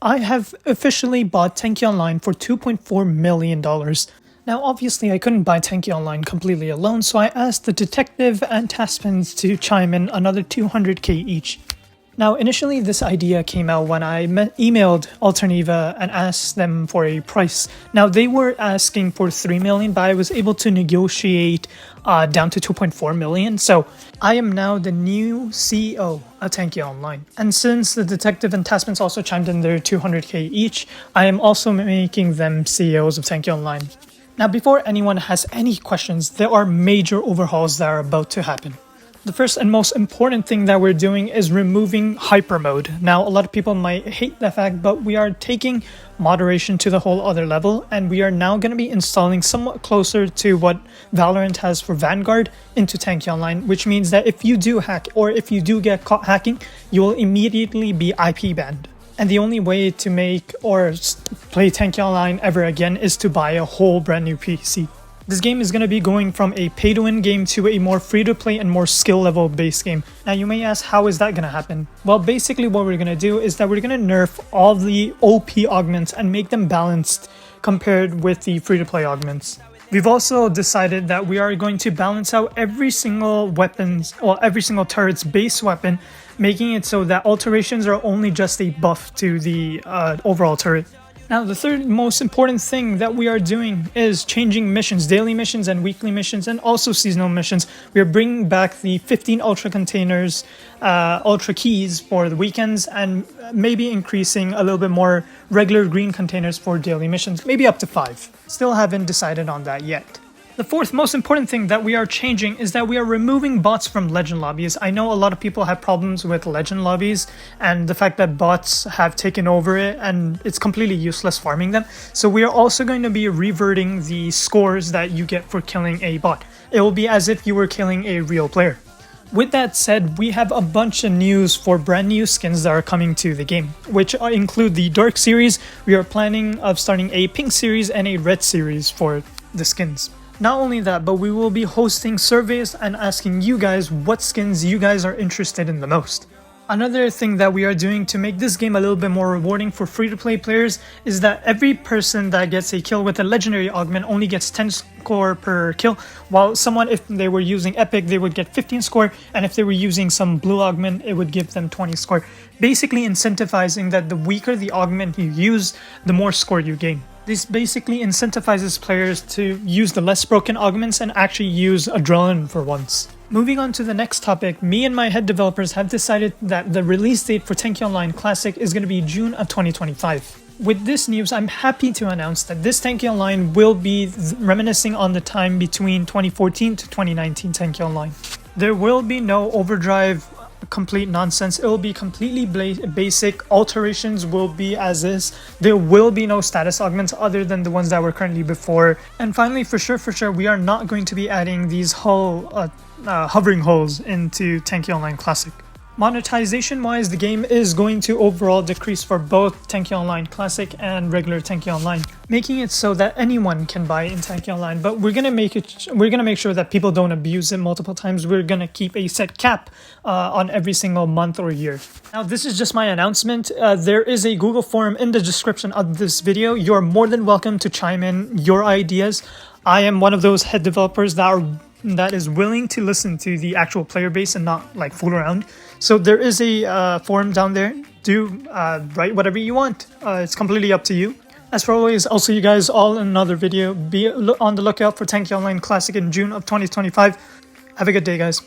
I have officially bought Tanki Online for $2.4 million. Now, obviously, I couldn't buy Tanki Online completely alone, so I asked the detective and taskmans to chime in another $200k each. Now, initially, this idea came out when I emailed Alternativa and asked them for a price. Now, they were asking for $3 million, but I was able to negotiate down to $2.4 million. So, I am now the new CEO of Tanki Online. And since the detective and taskmans also chimed in their $200k each, I am also making them CEOs of Tanki Online. Now, before anyone has any questions, there are major overhauls that are about to happen. The first and most important thing that we're doing is removing hyper mode. Now, a lot of people might hate the fact, but we are taking moderation to the whole other level, and we are now going to be installing somewhat closer to what Valorant has for Vanguard into Tanki Online, which means that if you do hack or if you do get caught hacking, you will immediately be IP banned. And the only way to make or play Tanki Online ever again is to buy a whole brand new PC. This game is going to be going from a pay-to-win game to a more free-to-play and more skill-level based game. Now you may ask, how is that going to happen? Well, basically what we're going to do is that we're going to nerf all the OP augments and make them balanced compared with the free-to-play augments. We've also decided that we are going to balance out every single turret's base weapon, making it so that alterations are only just a buff to the overall turret. Now, the third most important thing that we are doing is changing missions, daily missions and weekly missions, and also seasonal missions. We are bringing back the 15 ultra containers, ultra keys for the weekends, and maybe increasing a little bit more regular green containers for daily missions, maybe up to 5. Still haven't decided on that yet. The fourth most important thing that we are changing is that we are removing bots from legend lobbies. I know a lot of people have problems with legend lobbies and the fact that bots have taken over it and it's completely useless farming them. So we are also going to be reverting the scores that you get for killing a bot. It will be as if you were killing a real player. With that said, we have a bunch of news for brand new skins that are coming to the game, which include the Dark series. We are planning of starting a Pink series and a Red series for the skins. Not only that, but we will be hosting surveys and asking you guys what skins you guys are interested in the most. Another thing that we are doing to make this game a little bit more rewarding for free-to-play players is that every person that gets a kill with a legendary augment only gets 10 score per kill, while someone, if they were using Epic, they would get 15 score, and if they were using some blue augment, it would give them 20 score. Basically incentivizing that the weaker the augment you use, the more score you gain. This basically incentivizes players to use the less broken augments and actually use Adrenaline for once. Moving on to the next topic, me and my head developers have decided that the release date for Tanki Online Classic is going to be June of 2025. With this news, I'm happy to announce that this Tanki Online will be reminiscing on the time between 2014 to 2019 Tanki Online. There will be no overdrive complete nonsense. It will be completely basic. Alterations will be as is. There will be no status augments other than the ones that were currently before. And finally, for sure, we are not going to be adding these hovering holes into Tanki Online Classic. Monetization wise, the game is going to overall decrease for both Tanki Online Classic and regular Tanki Online, making it so that anyone can buy in Tanki Online. But we're gonna make sure that people don't abuse it multiple times. We're gonna keep a set cap on every single month or year. Now, this is just my announcement. There is a Google form in the description of this video. You're more than welcome to chime in your ideas. I am one of those head developers that is willing to listen to the actual player base and not like fool around. So there is a forum down there. Do write whatever you want. It's completely up to you. As for always, I'll see you guys all in another video. Be on the lookout for Tanki Online Classic in June of 2025. Have a good day, guys.